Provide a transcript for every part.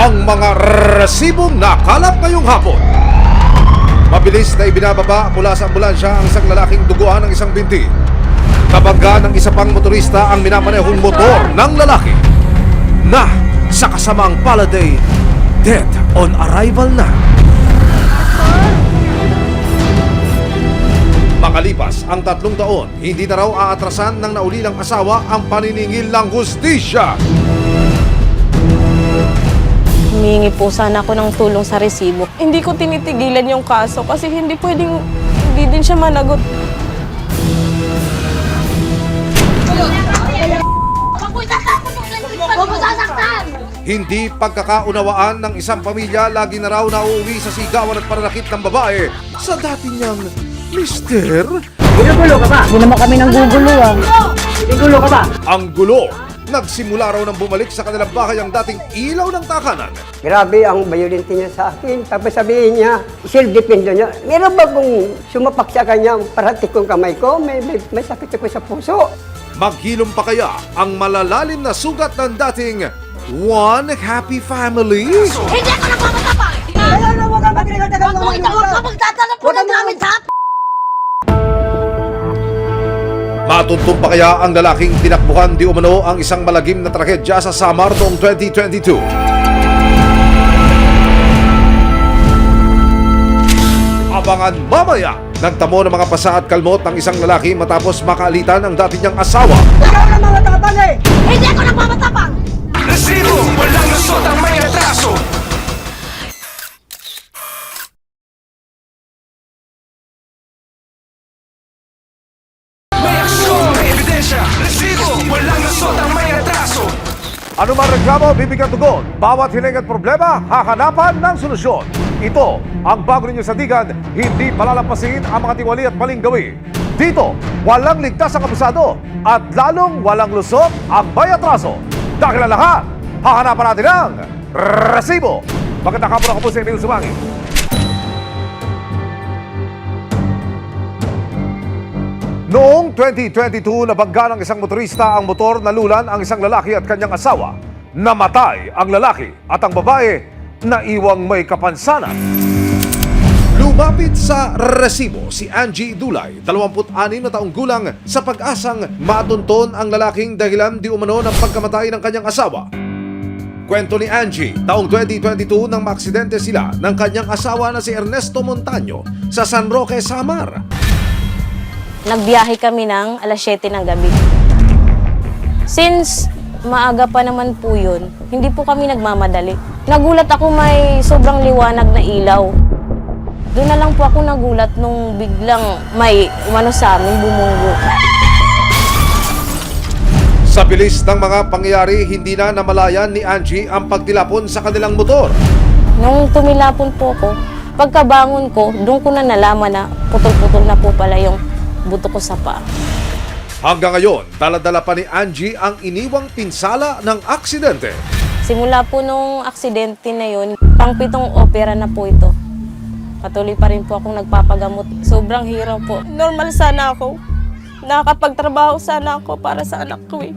ang mga resibong nakalap ngayong hapon. Mabilis na ibinababa mula sa ambulansya ang isang lalaking duguan ng isang binti. Kabangga ng isa pang motorista ang minamanehong motor ng lalaki na sa kasamaang palad dead on arrival na. Makalipas ang 3 taon, hindi na raw aatrasan ng naulilang asawa ang paniningil ng hustisya. Humingi po sana ako ng tulong sa resibo. Hindi ko tinitigilan yung kaso kasi hindi pwedeng hindi din siya managot. Hindi pagkakaunawaan ng isang pamilya, lagi na raw nauuwi sa sigawan at pananakit ng babae sa dati niyang mister. Ginugulo ka ba? Hindi naman kami nang guguluhan. Ginugulo ka ba? Ang gulo, nagsimula raw ng bumalik sa kanilang bahay ang dating ilaw ng takanan. Grabe ang violent niya sa akin. Tapos sabihin niya, self-defense niya. Meron ba kung sumapak sa kanya, paratik kong kamay ko, may sakit ako sa puso. Maghilom pa kaya ang malalalim na sugat ng dating One Happy Family? Hindi ako nagmamatapang! Kaya na wag kang magregal-tagal Huwag ka magdadala po ng gamit, ha? Matuntun pa kaya ang lalaking tinakbuhan di umano ang isang malagim na trahedya sa Samar noong 2022? Abangan mamaya! Nagtamo ng mga pasa at kalmot ng isang lalaki matapos makaalitan ang dati niyang asawa. Ikaw na mga tabang eh! Hindi ako nagmamatapang! Resibo, walang lusot ang may atraso. May aksyon, may ebidensya. Resibo, walang lusot ang may atraso. Ano man reklamo, bibigyan tugon. Bawat hiling at problema, hahanapan ng solusyon. Ito ang bago ninyo sandigan, hindi palalampasin ang mga tiwali at maling gawi. Dito, walang ligtas ang abusado at lalong walang lusot ang may atraso. Dahil ang lahat, hahanapan natin ang resibo. Magandang hapon, ako po si Emil Sumangi. Noong 2022, nabangga ng isang motorista ang motor, nalulan ang isang lalaki at kanyang asawa. Namatay ang lalaki at ang babae naiwang may kapansanan. Lumapit sa resibo si Angie Dulay, 26 na taong gulang, sa pag-asang matunton ang lalaking dahilan di umano ng pagkamatay ng kanyang asawa. Kwento ni Angie, taong 2022 nang maaksidente sila ng kanyang asawa na si Ernesto Montaño sa San Roque, Samar. Nagbiyahe kami ng alas 7 ng gabi. Since maaga pa naman po yun, hindi po kami nagmamadali. Nagulat ako may sobrang liwanag na ilaw. Doon na lang po ako nagulat nung biglang may umano sa amin, bumunggo. Sa bilis ng mga pangyayari, hindi na namalayan ni Angie ang pagtilapon sa kanilang motor. Nung tumilapon po ko, pagkabangon ko, doon ko na nalaman na putol-putol na po pala yung buto ko sa paa. Hanggang ngayon, dala-dala pa ni Angie ang iniwang pinsala ng aksidente. Simula po nung aksidente na yun, pang-7 opera na po ito. Patuloy pa rin po akong nagpapagamot. Sobrang hirap po. Normal sana ako. Nakakapagtrabaho sana ako para sa anak ko eh.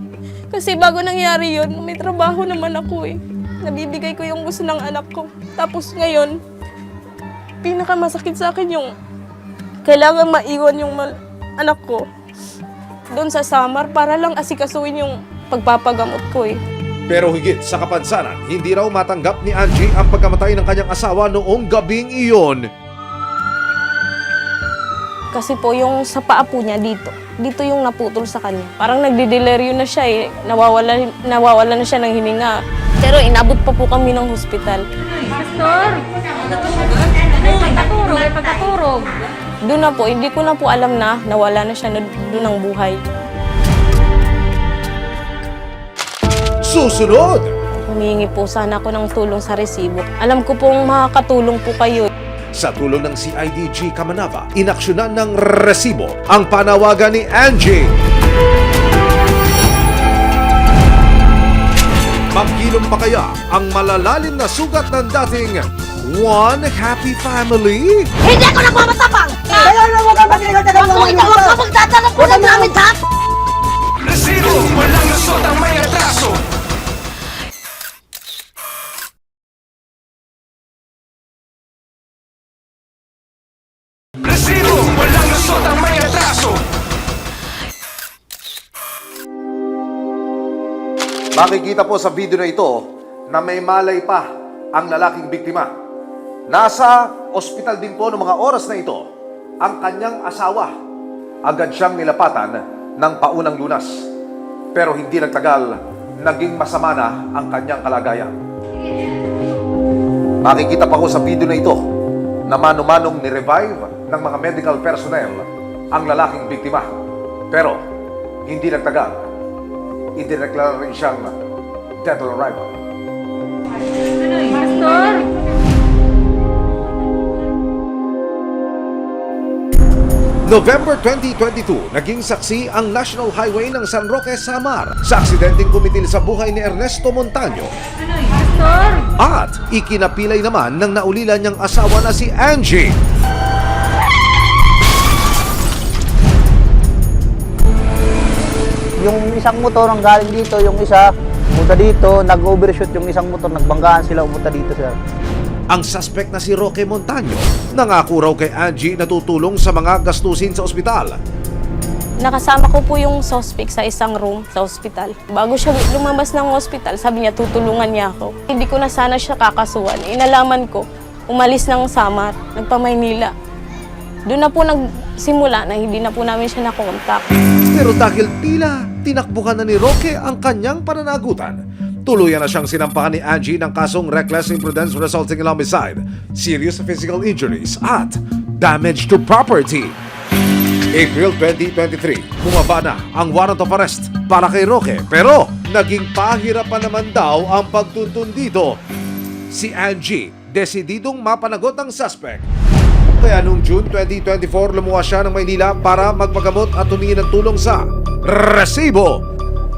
Kasi bago nangyari yun, may trabaho naman ako eh. Nabibigay ko yung gusto ng anak ko. Tapos ngayon, pinakamasakit sa akin yung kailangan maiwan yung anak ko doon sa Samar para lang asikasuin yung pagpapagamot ko eh. Pero higit sa kapansanan, hindi raw matanggap ni Angie ang pagkamatay ng kanyang asawa noong gabing iyon. Kasi po yung sa paa po niya dito yung naputol sa kanya. Parang nagdideleryo na siya eh, nawawala na siya ng hininga. Pero inabot pa po kami ng hospital. Pastor, pagkaturog. Doon na po, hindi ko na po alam na nawala na siya doon ng buhay. Susunod! Humingi po sana ako ng tulong sa resibo. Alam ko pong makakatulong po kayo. Sa tulong ng CIDG Kamanava, inaksyonan ng resibo ang panawagan ni Angie. Maghilom pa kaya ang malalalim na sugat ng dating One Happy Family? Hindi ako nagmamatapang! Kaya na wag kang magregal-tagal Huwag ka magdadala po ng gamit, ha? Resibo, walang lusot ang may atraso. Makikita po sa video na ito na may malay pa ang lalaking biktima. Nasa ospital din po noong mga oras na ito ang kanyang asawa. Agad siyang nilapatan ng paunang lunas. Pero hindi nagtagal, naging masama na ang kanyang kalagayan. Makikita pa po sa video na ito na mano-manong ni-revive ng mga medical personnel ang lalaking biktima. Pero hindi nagtagal, idineklara rin siyang dead on arrival. Pastor! November 2022, naging saksi ang National Highway ng San Roque, Samar sa aksidenteng kumitil sa buhay ni Ernesto Montaño Pastor! at ikinapilay naman ng naulila niyang asawa na si Angie. Yung isang motor ang galing dito, yung isa pumunta dito, nag-overshoot yung isang motor, nagbanggaan sila pumunta dito, sir. Ang suspect na si Roque Montaño nangako raw kay Angie na tutulong sa mga gastusin sa ospital. Nakasama ko po yung suspect sa isang room sa ospital. Bago siya lumabas ng ospital, sabi niya tutulungan niya ako. Hindi ko na sana siya kakasuhan. Inalaman ko, umalis ng Samar, nagpa-Maynila. Doon na po nagsimula na hindi na po namin siya nakontak. Pero dahil tila tinakbuhan na ni Roque ang kanyang pananagutan, tuluyan na siyang sinampahan ni Angie ng kasong reckless imprudence resulting in homicide, serious physical injuries at damage to property. April 2023, bumaba na ang warrant of arrest para kay Roque, pero naging pahirapan naman daw ang pagtuntun dito. Si Angie, desididong mapanagot ang suspect. Kaya noong June 2024, lumuwas siya ng Maynila para magpagamot at humingi ng tulong sa resibo.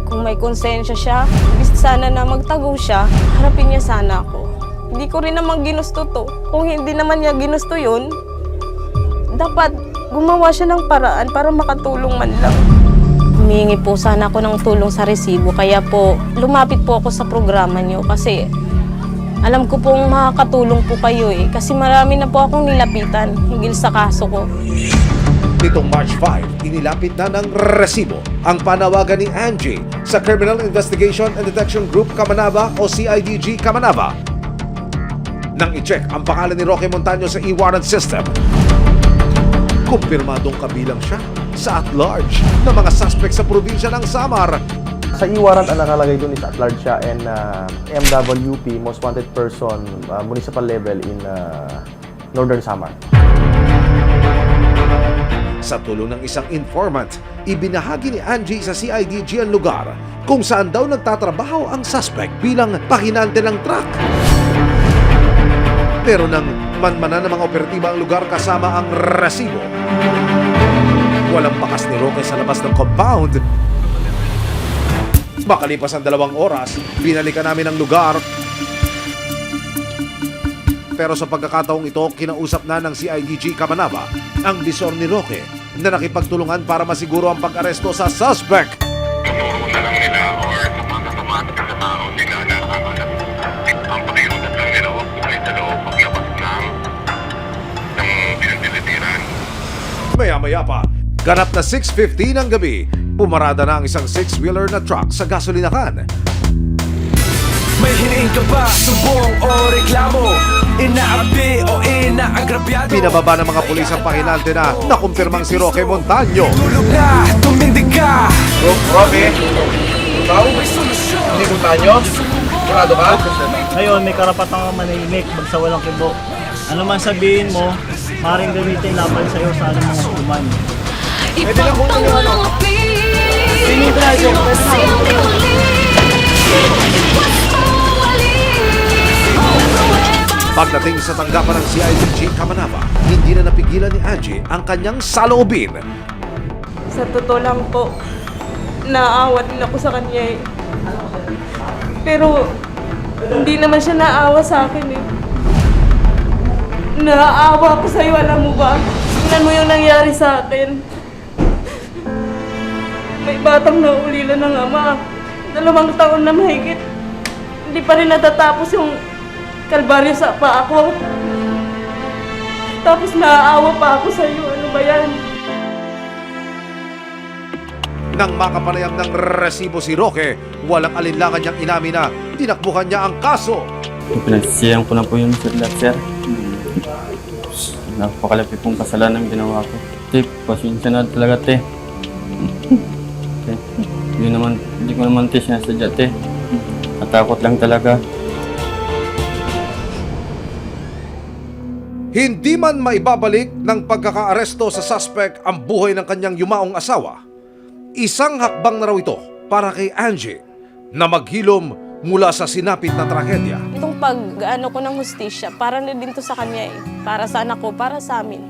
Kung may konsensya siya, gusto sana na magtago siya, harapin niya sana ako. Hindi ko rin naman ginusto to. Kung hindi naman niya ginusto yun, dapat gumawa siya ng paraan para makatulong man lang. Humingi po sana ako ng tulong sa resibo, kaya po lumapit po ako sa programa niyo kasi alam ko pong makakatulong po kayo kasi marami na po akong nilapitan higil sa kaso ko. Nitong March 5, inilapit na ng resibo ang panawagan ni Angie sa Criminal Investigation and Detection Group Kamanava o CIDG Kamanava. Nang i-check ang pangalan ni Roque Montaño sa e-warrant system, kumpirmadong kabilang siya sa at-large na mga suspect sa probinsya ng Samar. Sa e-warrant ang nakalagay doon is at large siya and MWP, most wanted person, municipal level in Northern Samar. Sa tulong ng isang informant, ibinahagi ni Angie sa CIDG ang lugar kung saan daw nagtatrabaho ang suspect bilang pahinante ng truck. Pero nang manmanan ng mga operatiba ang lugar kasama ang resibo, walang bakas ni Roque sa labas ng compound. Makalipas ang 2 oras, binalikan namin ang lugar. Pero sa pagkakataong ito, kinausap na ng CIDG Kamanava ang bisor ni Roque na nakipagtulungan para masiguro ang pag-aresto sa suspect. Tuturo na lang nila or tumatak sa tao nila na ang pakiusap lang nila huwag po kayo sa loob paglabas ng pinagdilitiran. Maya-maya pa, ganap na 6:50 ng gabi, pumarada na ang isang 6-wheeler na truck sa gasolinahan. May hiniing ka ba, sumbong o reklamo? Inaapi o inaagrabyado? Pinababa ng mga pulis ang pahinante na nakumpirmang si Roque Montaño. Tulog na, tumindig ka. Roque, ikaw? Hindi Montaño? Sigurado ka? Ngayon, may karapatan kang manahimik, magsawalang kibo. Ano man sabihin mo, maaaring gamitin laban sa'yo sa anumang hukuman. Pwede lang kung ano ano. Singin ko na ito, pwede na. Pagdating sa tanggapan ng CIDG Kamanava, hindi na napigilan ni Angie ang kanyang saloobin. Sa totoo lang po, naawa din ako sa kanya Pero hindi naman siya naawa sa akin Naaawa ako sa'yo, alam mo ba? Tingnan mo yung nangyari sa akin. May batang naulila ng ama. 2 taon na mahigit. Hindi pa rin natatapos yung kalbaryo sa paa ko. Tapos naaawa pa ako sa'yo. Ano ba yan? Nang makapanayam ng resibo si Roque, walang alinlangan niyang inamin na tinakbuhan niya ang kaso. Pinagsisiyang ko na po yung sirlat, sir. Napakalapit pong kasalanan ginawa ko. Te, pasensya na talaga, te. Te, hindi ko naman te sinasadya, te. Natakot lang talaga. Hindi man maibabalik ng pagkakaaresto sa suspect ang buhay ng kanyang yumaong asawa, isang hakbang na raw ito para kay Angie na maghilom mula sa sinapit na trahedya. Itong pag-ano ko ng hustisya, para na din to sa kanya eh. Para sa anak ko, para sa amin.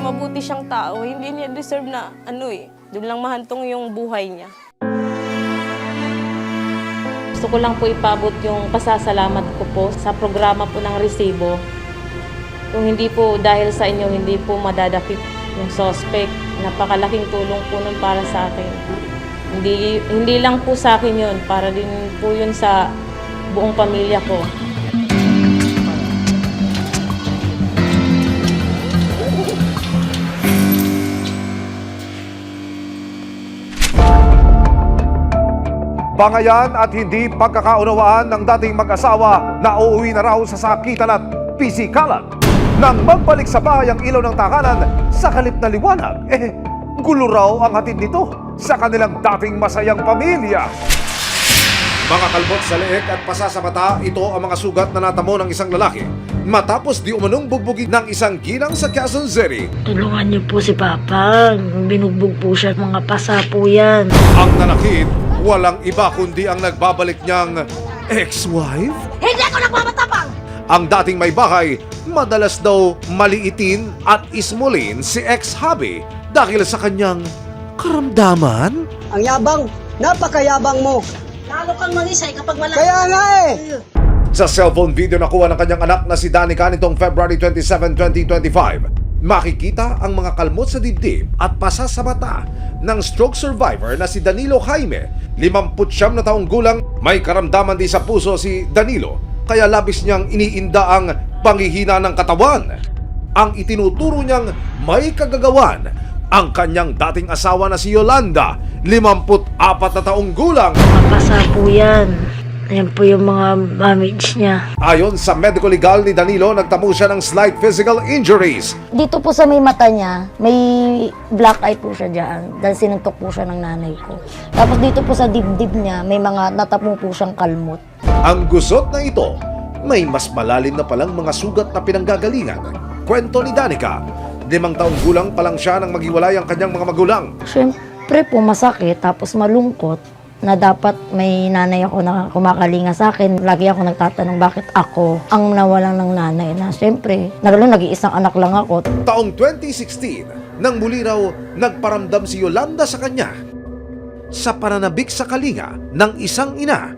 Mabuti siyang tao, hindi niya deserve na doon lang mahantong yung buhay niya. Gusto ko lang po ipabot yung pasasalamat ko po sa programa po ng resibo. Kung hindi po dahil sa inyo, hindi po madadakip yung suspect. Napakalaking tulong po nun para sa akin. Hindi lang po sa akin yun, para din po yun sa buong pamilya ko. Bangayan at hindi pagkakaunawaan ng dating mag-asawa na uuwi na raw sa sakitan at pisikalan. Nang magbalik sa bahay ang ilaw ng tahanan sa kalip na liwanag, gulo raw ang hatid nito sa kanilang dating masayang pamilya. Mga kalbot sa leeg at pasa sa mata, ito ang mga sugat na natamo ng isang lalaki matapos di umanong bugbugin ng isang ginang sa Quezon City. Tulungan niyo po si Papa. Binugbog po siya. Mga pasa po yan. Ang nanakit, walang iba kundi ang nagbabalik niyang ex-wife. Hindi ako nagmamatapang! Ang dating may bahay, madalas daw maliitin at ismulin si ex-hubby dahil sa kanyang karamdaman. Ang yabang, napakayabang mo. Lalo kang mangisay kapag malaki. Kaya nga eh. Sa cellphone video nakuha ng kanyang anak na si Danica nitong February 27, 2025, makikita ang mga kalmot sa dibdib at pasa sa mata ng stroke survivor na si Danilo Jaime. 59 na taong gulang, may karamdaman din sa puso si Danilo, kaya labis niyang iniinda ang panghihina ng katawan. Ang itinuturo niyang may kagagawan ang kanyang dating asawa na si Yolanda, 54 na taong gulang. Mapasa po yan. Ayan po yung mga damage niya. Ayon sa medical legal ni Danilo, nagtamo siya ng slight physical injuries. Dito po sa may mata niya, may black eye po siya dyan. Dahil sinuntok po siya ng nanay ko. Tapos dito po sa dibdib niya, may mga natamo po siyang kalmot. Ang gusot na ito, may mas malalim na palang mga sugat na pinanggagalingan. Kwento ni Danica, 5 taong gulang pa lang siya nang maghiwalay ang kanyang mga magulang. Siyempre po masakit, tapos malungkot na dapat may nanay ako na kumakalinga sa akin. Lagi ako nagtatanong bakit ako ang nawalan ng nanay na siyempre, nag-iisang anak lang ako. Taong 2016, nang muli raw nagparamdam si Yolanda sa kanya. Sa pananabik sa kalinga ng isang ina,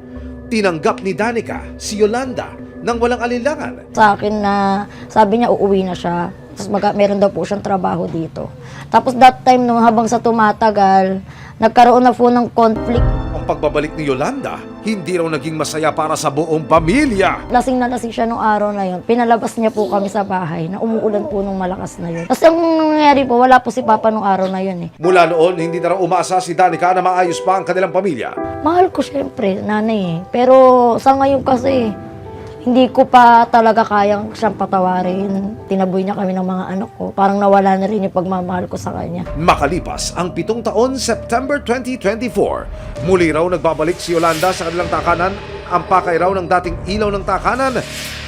tinanggap ni Danica si Yolanda nang walang alinlangan. Sa akin na sabi niya uuwi na siya. Tapos meron daw po siyang trabaho dito. Tapos that time nung habang sa tumatagal, nagkaroon na po ng conflict. Ang pagbabalik ni Yolanda, hindi raw naging masaya para sa buong pamilya. Lasing na lasing siya nung araw na yun. Pinalabas niya po kami sa bahay na umuulan po nung malakas na yun. Tapos ang nangyari po, wala po si Papa nung araw na yun eh. Mula noon, hindi na raw umaasa si Danica na maayos pa ang kanilang pamilya. Mahal ko siyempre, nanay eh. Pero sa ngayon kasi, hindi ko pa talaga kayang siyang patawarin. Tinaboy niya kami ng mga anak ko. Parang nawala na rin yung pagmamahal ko sa kanya. Makalipas ang 7 taon, September 2024, muli raw nagbabalik si Yolanda sa kanilang takanan. Ang pakay raw ng dating ilaw ng takanan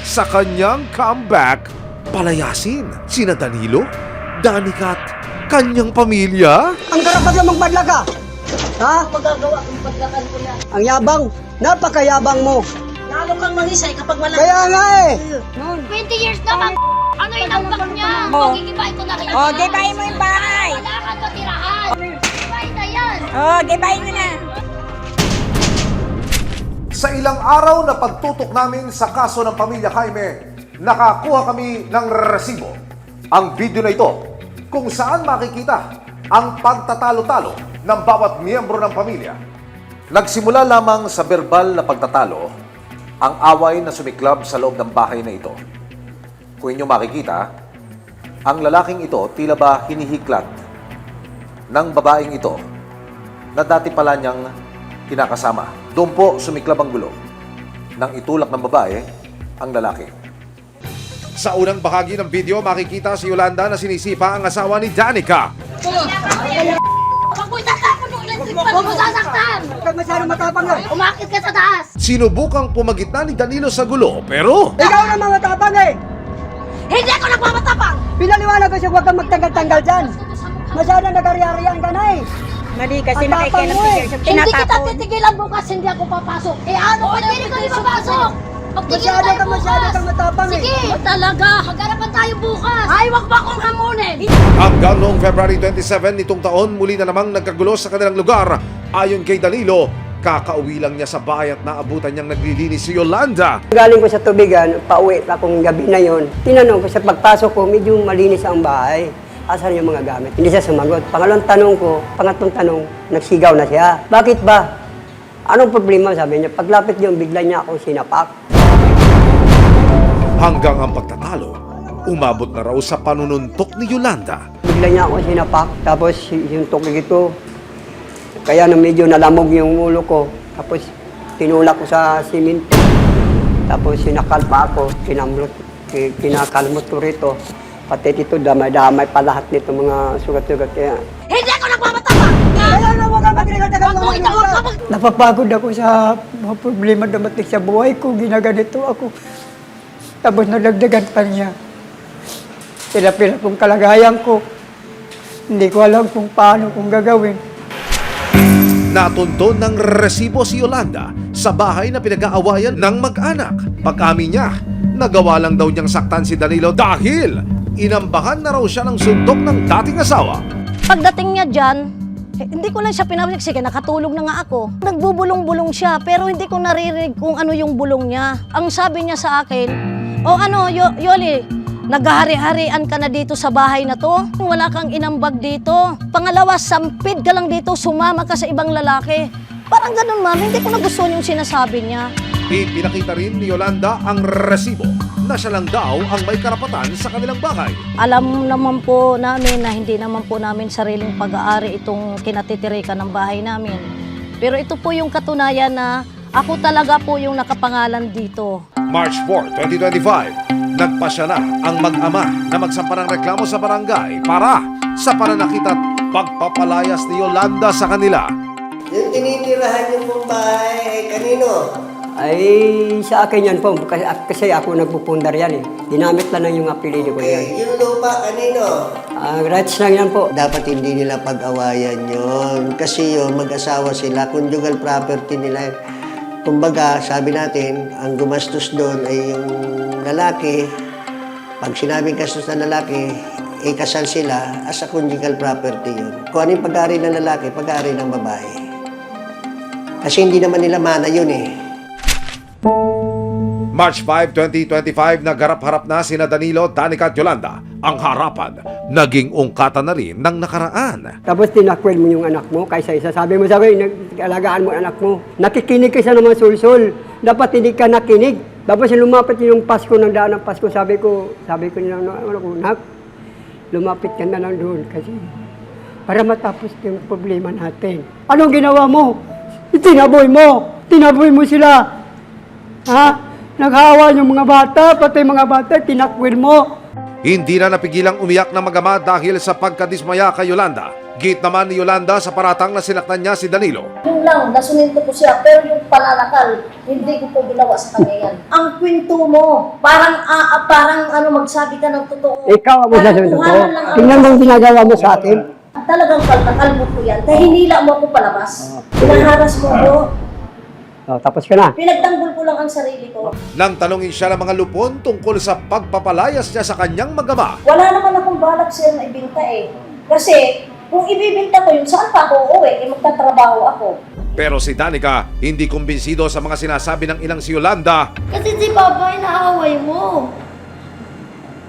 sa kanyang comeback. Palayasin sina Danilo, Danica at kanyang pamilya. Ang karapat lang magpadla ka. Ha? Magagawa kong paglakan ko yan. Ang yabang, napakayabang mo. Lalo kang mangisay kapag malaki. Kaya nga eh. 20 years na bang ano yung ambak niya? Magigibahin ko na rin. gibahin mo yung bahay. Wala kang matirahan. Gibahin na yan. Gibahin mo na. Sa ilang araw na pagtutok namin sa kaso ng pamilya Jaime, nakakuha kami ng resibo. Ang video na ito, kung saan makikita ang pagtatalo-talo ng bawat miyembro ng pamilya. Nagsimula lamang sa verbal na pagtatalo ang away na sumiklab sa loob ng bahay na ito. Kung inyo makikita, Ang lalaking ito tila ba hinihiklat ng babaeng ito na dati pala niyang kinakasama. Doon po sumiklab ang gulo nang itulak ng babae ang lalaki. Sa unang bahagi ng video, makikita si Yolanda na sinisipa ang asawa ni Danica. Huwag mo itatapon yung electric fan. Huwag mo sasaktan. Huwag masyadong matapang eh. Umakit ka sa taas. Sinubukang pumagitna ni Danilo sa gulo, pero Ikaw na mga matapang eh! Hindi ako nagmamatapang. Pinaliwanag ko siya huwag kang magtanggal-tanggal dyan. Masyadong nagari-arian ka na eh. Mali kasi Ang tapang mo eh. Hindi kita titigilan bukas, hindi ako papasok. Eh ano ba hindi ko papasok? Masyado kang matapang eh. Sige, talaga. Magkarapan tayo bukas. Ay, wag mo akong hamunin. hanggang noong February 27 nitong taon, muli na namang nagkagulo sa kanilang lugar. Ayon kay Danilo, kakauwi lang niya sa bahay at naabutan niyang naglilinis si Yolanda. Galing ko sa tubigan, pauwi akong gabi na yon. Tinanong ko sa pagpasok ko, medyo malinis ang bahay. Asan yung mga gamit? Hindi siya sumagot. Pangatlong tanong, nagsigaw na siya. Bakit ba? Anong problema? Sabi niya. Paglapit niyo, bigla niya ako sinapak. Hanggang ang pagtatalo, umabot na raw sa panununtok ni Yolanda. Bigla niya ako sinapak. Tapos yung tukig ito, kaya na medyo nalamog yung ulo ko. Tapos tinulak ko sa simento. Tapos sinakal pa ako, kinakalmot ko rito. Pati dito, damay-damay pa lahat nito mga sugat-sugat. Kaya Hindi ako nagmamatapang. kaya na huwag kang magregal-tagal ng mga ito. Napapagod ako sa mga problema dumating sa buhay ko. Ginaganito ako. Tapos nalagdagan pa niya. Pila-pila kong kalagayan ko. Hindi ko alam kung paano kung gagawin. Natunto ng resibo si Yolanda sa bahay na pinag-aawayan ng mag-anak. Pag-amin niya, nagawa lang daw niyang saktan si Danilo dahil inambahan na raw siya ng suntok ng dating asawa. Pagdating niya dyan, hindi ko lang siya pinabalik. Sige, nakatulog na nga ako. Nagbubulong-bulong siya, pero hindi ko naririnig kung ano yung bulong niya. Ang sabi niya sa akin, Yoli, naghahari-harian ka na dito sa bahay na to. Wala kang inambag dito. Pangalawa, sampid ka lang dito, sumama ka sa ibang lalaki. Parang ganun, ma'am. Hindi ko nagustuhan yung sinasabi niya. Ipinakita rin ni Yolanda ang resibo na siya lang daw ang may karapatan sa kanilang bahay. Alam naman po namin na hindi naman po namin sariling pag-aari itong kinatitirikan ng bahay namin. Pero ito po yung katunayan na ako talaga po yung nakapangalan dito. March 4, 2025, nagpasya na ang mag-ama na magsampa ng reklamo sa barangay para sa pananakit at pagpapalayas ni Yolanda sa kanila. Yung tinitirahan niyo pong bahay ay kanino? Ay, sa akin yan po. Kasi ako nagpupundar yan eh. Dinamit lang yung apelido ko yan. Yung lupa kanino? Rights lang yan po. Dapat hindi nila pag-awayan yon. Kasi yun, mag-asawa sila, conjugal property nila. Kumbaga, sabi natin, ang gumastos doon ay yung lalaki. Pag sinabing gastos ng lalaki, kasal sila as a conjugal property yun. Kung ano yung pag-aari ng lalaki, pag-aari ng babae. Kasi hindi naman nila mana yun eh. March 5, 2025, nagharap-harap na sina Danilo, Danica at Yolanda. Ang harapan, naging ungkatan na rin ng nakaraan. Tapos tinakwil mo yung anak mo, kaysa isa. Sabi mo, nag-alagaan mo anak mo. Nakikinig ka sa naman sulsul. Dapat hindi ka nakinig. Tapos lumapit yung Pasko, ng daan ng Pasko. Sabi ko nila, nak, lumapit ka na lang doon kasi para matapos yung problema natin. Anong ginawa mo? Tinaboy mo sila. Ha? Naghawa yung mga bata, pati mga bata, tinakwil mo. Hindi na napigilang umiyak ng mag-ama dahil sa pagkadismaya kay Yolanda. Git naman ni Yolanda sa paratang na sinaktan niya si Danilo. Yung lang, nasuninto ko siya, pero yung pananakal, hindi ko po ginawa sa kanya yan. Ang kwento mo, parang magsabi ka ng totoo. Ikaw ang magsasabi ko. Tingnan mo yung ginagawa mo sa akin. Talagang kaltakal mo po yan. Dahil hinila mo ako palabas. Pinaharas mo ako. Tapos ka na. Pinagtanggol ko lang ang sarili ko. Nang tanungin siya ng mga lupon tungkol sa pagpapalayas niya sa kanyang mag-ama. Wala naman akong balak sir na ibinta eh. Kasi kung ibibinta ko yun, saan pa ako uuwi? Magtatrabaho ako. Pero si Danica, hindi kumbinsido sa mga sinasabi ng inang si Yolanda. Kasi si Papa, inaaway mo.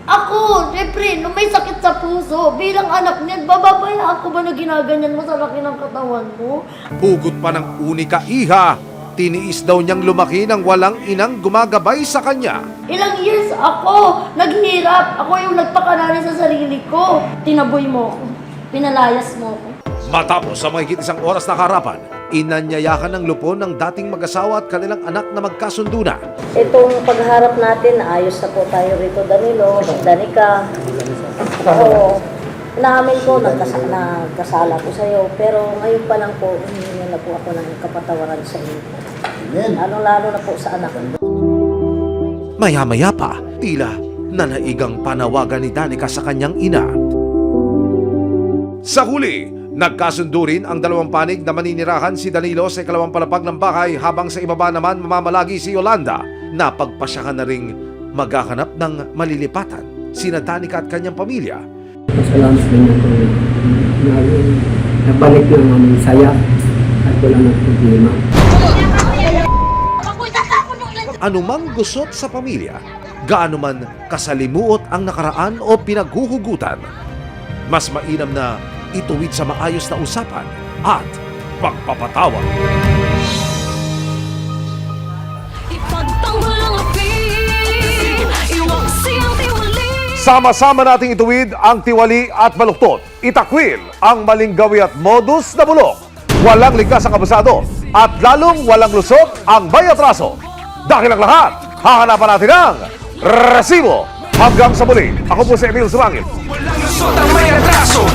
Ako, syempre, nung may sakit sa puso, bilang anak niya, bababaya ako ba na ginaganyan mo sa laki ng katawan mo? Hugot pa ng unika iha, Tiniis daw niyang lumaki ng walang inang gumagabay sa kanya. Ilang years ako naghirap. Ako yung nagpakanali sa sarili ko. Tinaboy mo ako. Pinalayas mo ako. Matapos sa mahigit isang oras na harapan, inanyayakan ng lupon ng dating mag-asawa at kanilang anak na magkasundo na. Itong pagharap natin, ayos na po tayo rito, Danilo, Danica. Oo. Inamin ko, nagkasala ko sa'yo, pero ngayon pa lang po, hindi na po ako ng kapatawaran sa inyo. Lalo na po sa anak. Maya-maya pa, tila nanaigang panawagan ni Danica sa kanyang ina. Sa huli, nagkasundo rin ang dalawang panig na maninirahan si Danilo sa ikalawang palapag ng bahay habang sa ibaba naman mamamalagi si Yolanda na pagpasyahan na ring maghahanap ng malilipatan sina Danica at kanyang pamilya. Salamat sa inyo po. Nabalik lang namin saya at wala ng problema. Anumang gusot sa pamilya, gaano man kasalimuot ang nakaraan o pinaghuhugutan, mas mainam na ituwid sa maayos na usapan at pagpapatawad. Sama-sama nating ituwid ang tiwali at baluktot. Itakwil ang maling gawi at modus na bulok. Walang ligtas ang abusado at lalong walang lusot ang may atraso. Dahil ang lahat, hahanapan natin ang resibo. Hanggang sa muli, ako po si Emil Sumangil. Walang lusot ang may atraso.